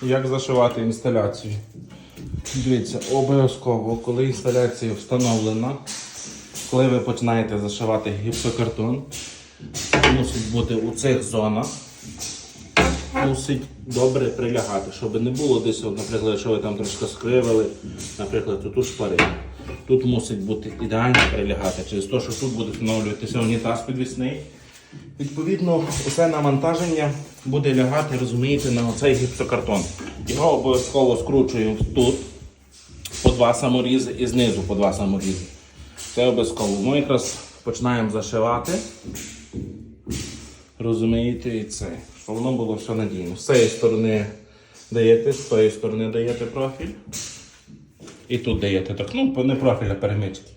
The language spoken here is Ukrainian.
Як зашивати інсталяцію? Дивіться, обов'язково, коли інсталяція встановлена, коли ви починаєте зашивати гіпсокартон, мусить бути у цих зонах, мусить добре прилягати, щоб не було десь, наприклад, якщо ви там трошки скривили, наприклад, тут шпари. Тут мусить бути ідеально прилягати, через те, що тут буде встановлюватися унітаз підвісний. Відповідно, усе навантаження буде лягати, розумієте, на оцей гіпсокартон. Його обов'язково скручую тут по 2 саморізи і знизу по 2 саморізи. Це обов'язково. Ми якраз починаємо зашивати, розумієте, і це, щоб воно було все надійно. З цієї сторони даєте, з цієї сторони даєте профіль. І тут даєте так, ну не профіль, а перемички.